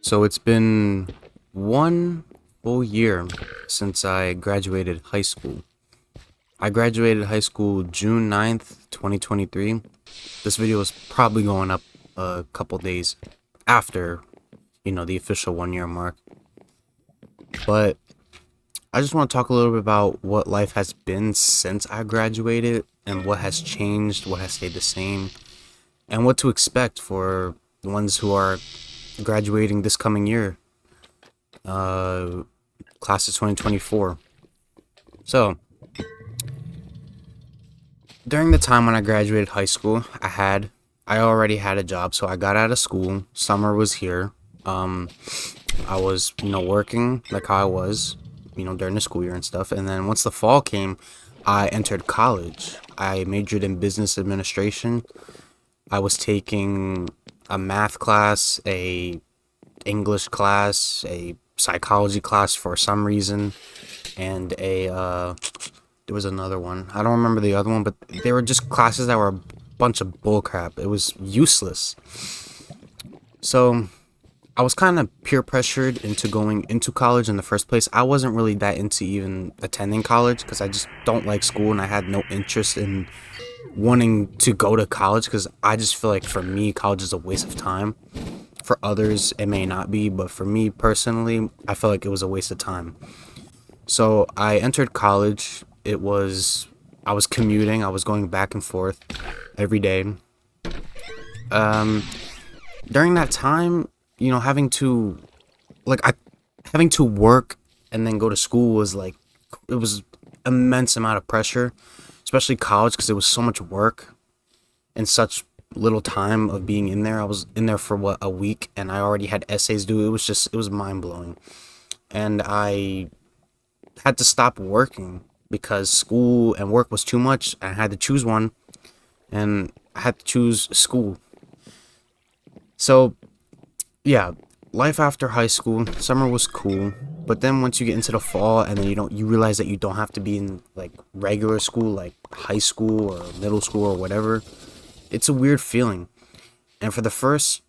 So it's been 1 full year since I graduated high school. I graduated high school June 9th, 2023. This video is probably going up a couple days after, the official 1 year mark. But I just want to talk a little bit about what life has been since I graduated and what has changed, what has stayed the same, and what to expect for the ones who are graduating this coming year. Class of 2024. So, during the time when I graduated high school, I already had a job, so I got out of school. Summer was here. I was, working like how I was, during the school year and stuff. And then once the fall came, I entered college. I majored in business administration. I was taking a math class, a English class, a psychology class for some reason, and there was another one. I don't remember the other one, but they were just classes that were a bunch of bullcrap. It was useless. So I was kind of peer pressured into going into college in the first place. I wasn't really that into even attending college because I just don't like school and I had no interest in wanting to go to college because I just feel like for me, college is a waste of time. For others, it may not be, but for me personally, I felt like it was a waste of time. So I entered college. I was commuting. I was going back and forth every day. Um, During that time, having to work and then go to school was like, it was immense amount of pressure, especially college because it was so much work and such little time of being in there. I was in there for a week and I already had essays due. It was mind blowing. And I had to stop working because school and work was too much. I had to choose one and I had to choose school. So, yeah, life after high school, summer was cool, but then once you get into the fall and then you realize that you don't have to be in like regular school like high school or middle school or whatever. It's a weird feeling. And for the first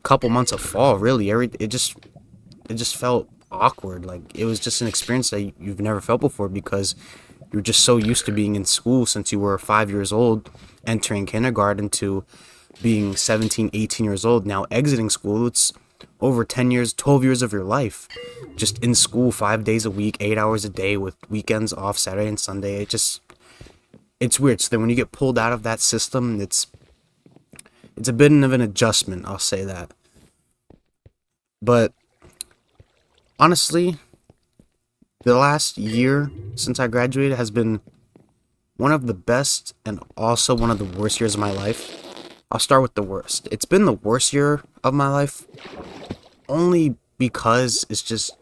couple months of fall, really, it just felt awkward. Like it was just an experience that you've never felt before because you're just so used to being in school since you were 5 years old, entering kindergarten to being 17, 18 years old. Now exiting school, it's over 10 years, 12 years of your life just in school 5 days a week, 8 hours a day with weekends off, Saturday and Sunday. It's weird. So then when you get pulled out of that system, it's a bit of an adjustment, I'll say that. But honestly, the last year since I graduated has been one of the best and also one of the worst years of my life. I'll start with the worst. It's been the worst year of my life only because it's just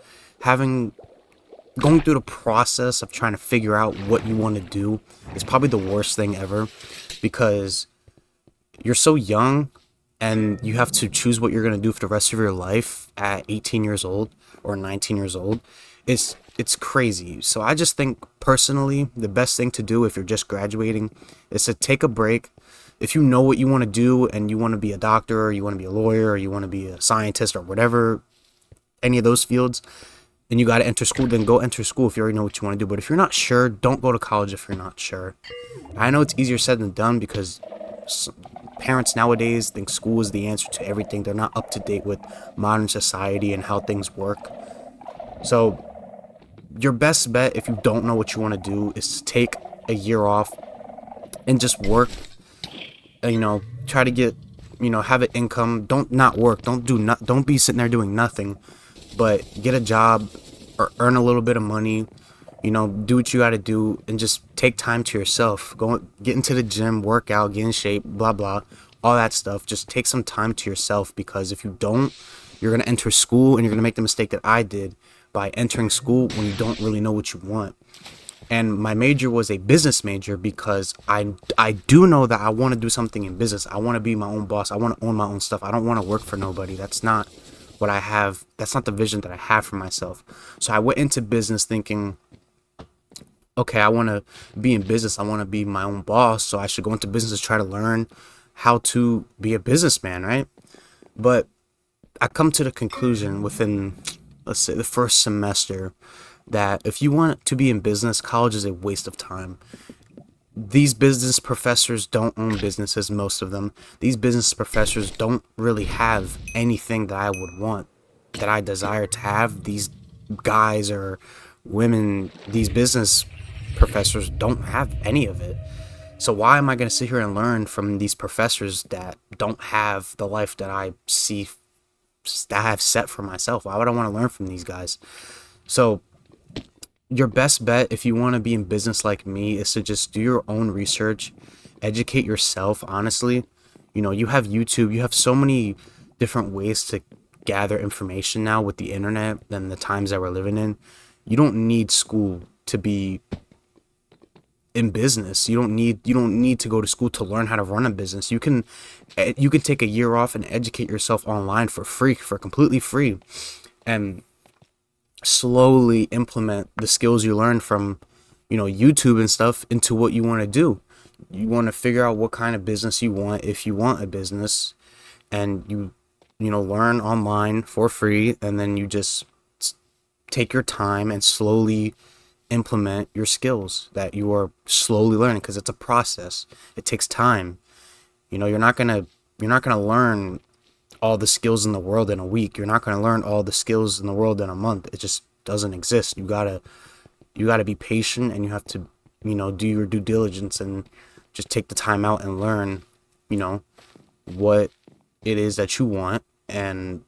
going through the process of trying to figure out what you want to do is probably the worst thing ever because you're so young and you have to choose what you're going to do for the rest of your life at 18 years old or 19 years old. It's crazy. So I just think personally the best thing to do if you're just graduating is to take a break. If you know what you want to do and you want to be a doctor or you want to be a lawyer or you want to be a scientist or whatever, any of those fields, and you got to enter school, then go enter school if you already know what you want to do. But if you're not sure, don't go to college if you're not sure. I know it's easier said than done because parents nowadays think school is the answer to everything. They're not up to date with modern society and how things work. So your best bet if you don't know what you want to do is to take a year off and just work. Try to get, have an income. Don't not work. Don't be sitting there doing nothing, but get a job or earn a little bit of money. Do what you got to do and just take time to yourself. Get into the gym, work out, get in shape, blah blah, all that stuff. Just take some time to yourself because if you don't, you're gonna enter school and you're gonna make the mistake that I did by entering school when you don't really know what you want. And my major was a business major because I do know that I want to do something in business. I want to be my own boss. I want to own my own stuff. I don't want to work for nobody. That's not what I have. That's not the vision that I have for myself. So I went into business thinking, okay, I want to be in business. I want to be my own boss. So I should go into business to try to learn how to be a businessman, right? But I come to the conclusion within, let's say, the first semester that if you want to be in business, college is a waste of time. These business professors don't own businesses, most of them. These business professors don't really have anything that I would want, that I desire to have. These guys or women, these business professors don't have any of it. So why am I going to sit here and learn from these professors that don't have the life that I see, that I have set for myself? Why would I want to learn from these guys? So your best bet if you want to be in business like me is to just do your own research, educate yourself, honestly. You have YouTube, you have so many different ways to gather information now with the internet and the times that we're living in. You don't need school to be in business. You don't need to go to school to learn how to run a business. You can take a year off and educate yourself online for free, for completely free, and slowly implement the skills you learn from, YouTube and stuff into what you want to do. You want to figure out what kind of business you want, if you want a business, and learn online for free, and then you just take your time and slowly implement your skills that you are slowly learning, because it's a process. It takes time. You're not gonna learn all the skills in the world in a week. You're not going to learn all the skills in the world in a month. It just doesn't exist. You got to be patient, and you have to, do your due diligence and just take the time out and learn, what it is that you want, and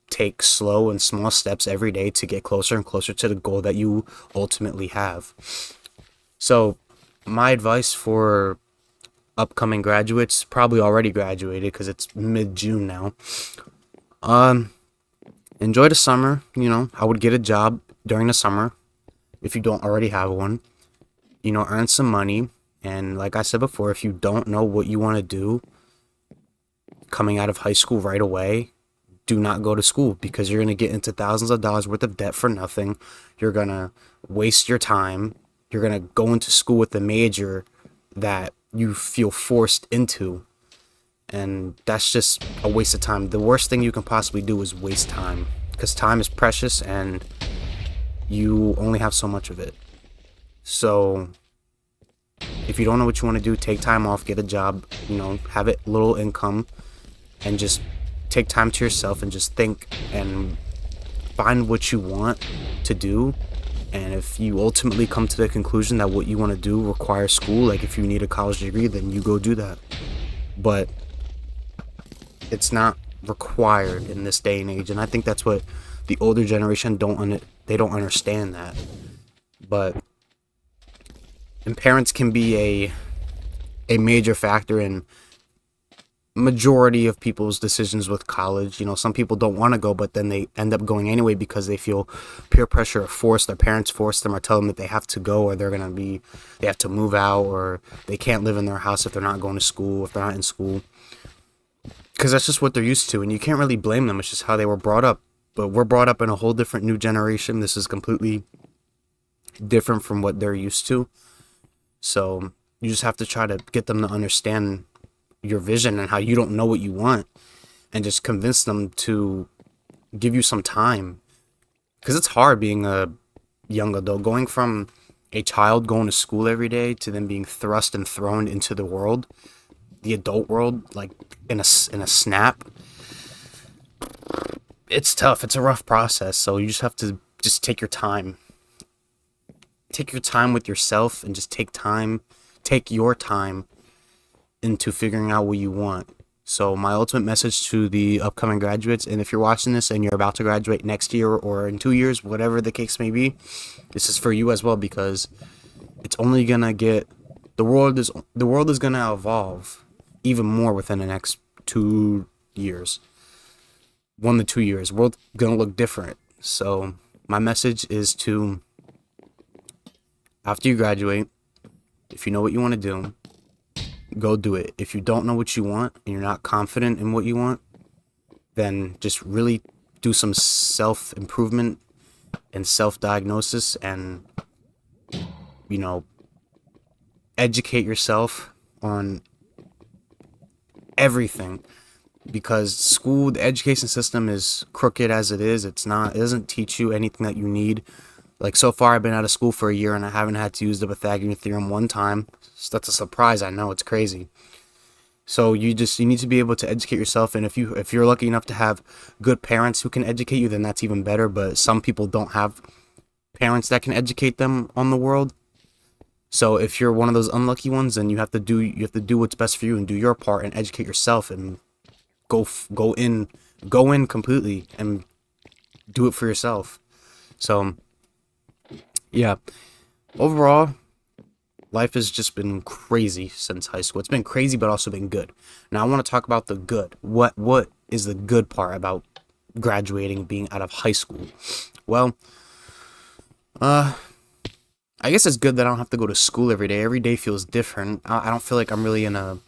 take slow and small steps every day to get closer and closer to the goal that you ultimately have. So, my advice for upcoming graduates, probably already graduated because it's mid-June now. Um, Enjoy the summer. I would get a job during the summer if you don't already have one. Earn some money. And like I said before, if you don't know what you want to do coming out of high school right away, do not go to school, because you're going to get into thousands of dollars worth of debt for nothing. You're going to waste your time. You're going to go into school with a major that you feel forced into, and that's just a waste of time. The worst thing you can possibly do is waste time, because time is precious and you only have so much of it. So if you don't know what you want to do, take time off, get a job, have it little income, and just take time to yourself and just think and find what you want to do. And if you ultimately come to the conclusion that what you want to do requires school, like if you need a college degree, then you go do that. But it's not required in this day and age, and I think that's what the older generation they don't understand that. But and parents can be a major factor in majority of people's decisions with college. Some people don't want to go, but then they end up going anyway because they feel peer pressure or force. Their parents force them or tell them that they have to go, or they have to move out, or they can't live in their house if they're not going to school, if they're not in school, because that's just what they're used to, and you can't really blame them. It's just how they were brought up. But we're brought up in a whole different new generation. This is completely different from what they're used to. So you just have to try to get them to understand your vision and how you don't know what you want, and just convince them to give you some time, because it's hard being a young adult, going from a child going to school every day to then being thrust and thrown into the adult world, like in a snap. It's tough. It's a rough process. So you just have to just take your time with yourself, and just take your time into figuring out what you want. So my ultimate message to the upcoming graduates, and if you're watching this and you're about to graduate next year or in 2 years, whatever the case may be, this is for you as well, because it's only gonna get the world is gonna evolve even more within the next 2 years. 1 to 2 years, world's gonna look different. So my message is to, after you graduate, if you know what you want to do, go do it. If you don't know what you want and you're not confident in what you want, then just really do some self-improvement and self-diagnosis, and educate yourself on everything. because the education system is crooked as it is. It doesn't teach you anything that you need. Like, so far, I've been out of school for a year and I haven't had to use the Pythagorean theorem one time. So that's a surprise. I know, it's crazy. So you need to be able to educate yourself, and if you're lucky enough to have good parents who can educate you, then that's even better. But some people don't have parents that can educate them on the world. So if you're one of those unlucky ones, then you have to do what's best for you and do your part and educate yourself and go in completely and do it for yourself. So yeah, overall, life has just been crazy since high school. It's been crazy, but also been good. Now I want to talk about the good. What is the good part about graduating, being out of high school? Well, I guess it's good that I don't have to go to school every day. Every day feels different. I don't feel like I'm really in a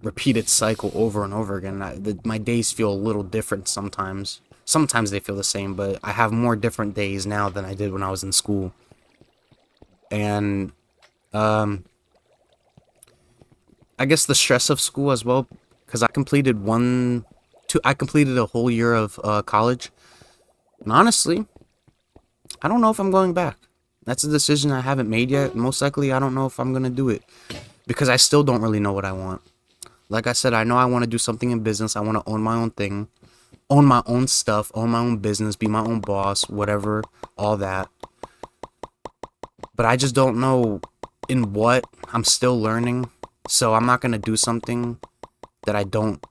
repeated cycle over and over again. My days feel a little different sometimes. Sometimes they feel the same, but I have more different days now than I did when I was in school. And I guess the stress of school as well, because I completed a whole year of college, and honestly, I don't know if I'm going back. That's a decision I haven't made yet. Most likely, I don't know if I'm gonna do it because I still don't really know what I want. Like I said, I know I want to do something in business. I want to own my own thing, own my own stuff, own my own business, be my own boss, whatever, all that. But I just don't know in what. I'm still learning. So I'm not going to do something that I don't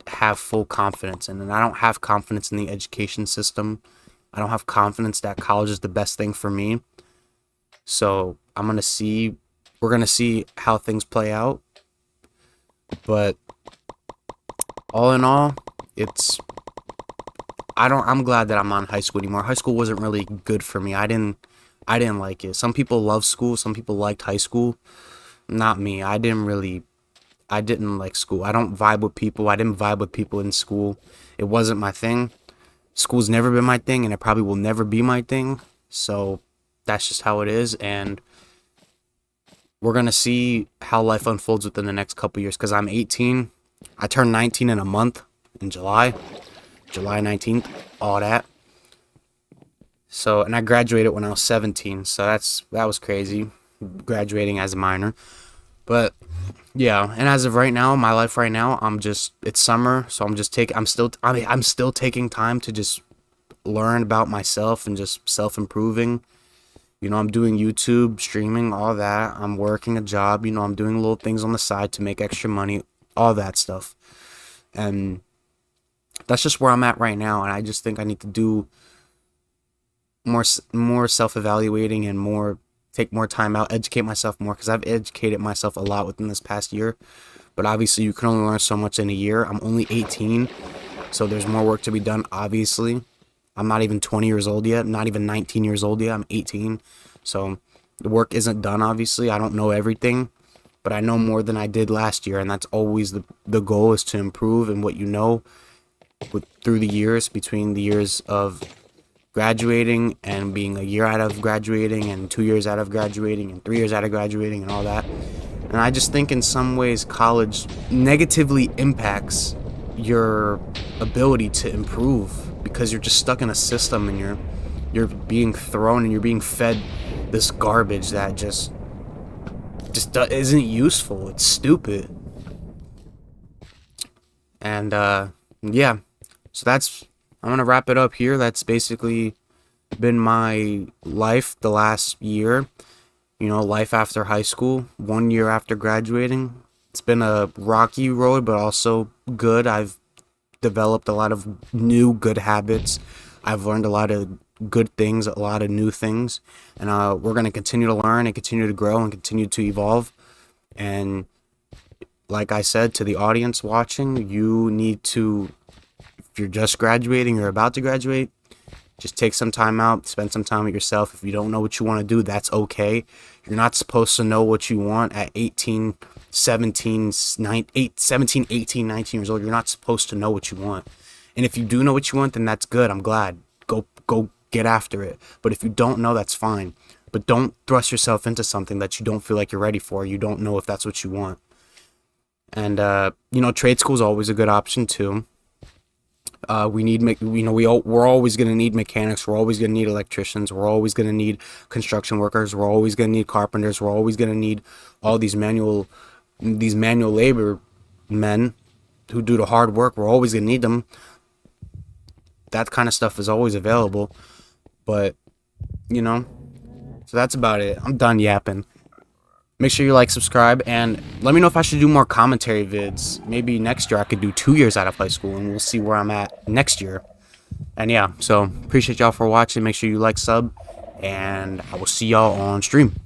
have full confidence in. And I don't have confidence in the education system. I don't have confidence that college is the best thing for me. So we're going to see how things play out. But all in all, I'm glad that I'm not in high school anymore. High school wasn't really good for me. I didn't like it. Some people love school. Some people liked high school. Not me. I didn't like school. I don't vibe with people. I didn't vibe with people in school. It wasn't my thing. School's never been my thing, and it probably will never be my thing. So that's just how it is. And we're going to see how life unfolds within the next couple years, because I'm 18. I turned 19 in a month, in July 19th, all that. So, and I graduated when I was 17, so that was crazy, graduating as a minor. But yeah, and as of right now, my life right now, it's summer, so I'm still taking time to just learn about myself and just self-improving. I'm doing YouTube, streaming, all that. I'm working a job, I'm doing little things on the side to make extra money, all that stuff. And that's just where I'm at right now, and I just think I need to do more self-evaluating and take more time out, educate myself more, because I've educated myself a lot within this past year. But obviously, you can only learn so much in a year. I'm only 18, so there's more work to be done, obviously. I'm not even 20 years old yet. I'm not even 19 years old yet. I'm 18. So the work isn't done, obviously. I don't know everything, but I know more than I did last year, and that's always the goal, is to improve in what you know through the years, between the years of graduating and being a year out of graduating and 2 years out of graduating and 3 years out of graduating and all that. And I just think in some ways college negatively impacts your ability to improve, because you're just stuck in a system and you're being thrown and you're being fed this garbage that just isn't useful. It's stupid. And yeah, so I'm gonna wrap it up here. That's basically been my life the last year. Life after high school, 1 year after graduating. It's been a rocky road, but also good. I've developed a lot of new good habits. I've learned a lot of good things, a lot of new things, and we're going to continue to learn and continue to grow and continue to evolve. And like I said to the audience watching, you need to, if you're just graduating or about to graduate, just take some time out, spend some time with yourself. If you don't know what you want to do, that's okay. You're not supposed to know what you want at 18, 17, 18, 19 years old. You're not supposed to know what you want. And if you do know what you want, then that's good. I'm glad. Go get after it. But if you don't know, that's fine. But don't thrust yourself into something that you don't feel like you're ready for. You don't know if that's what you want. And you know, trade school is always a good option too. We need, you know, we're always going to need mechanics. We're always going to need electricians. We're always going to need construction workers. We're always going to need carpenters. We're always going to need all these manual labor men who do the hard work. We're always going to need them. That kind of stuff is always available. But, you know, so that's about it. I'm done yapping. Make sure you like, subscribe, and let me know if I should do more commentary vids. Maybe next year I could do 2 years out of high school, and we'll see where I'm at next year. And yeah, so appreciate y'all for watching. Make sure you like, sub, and I will see y'all on stream.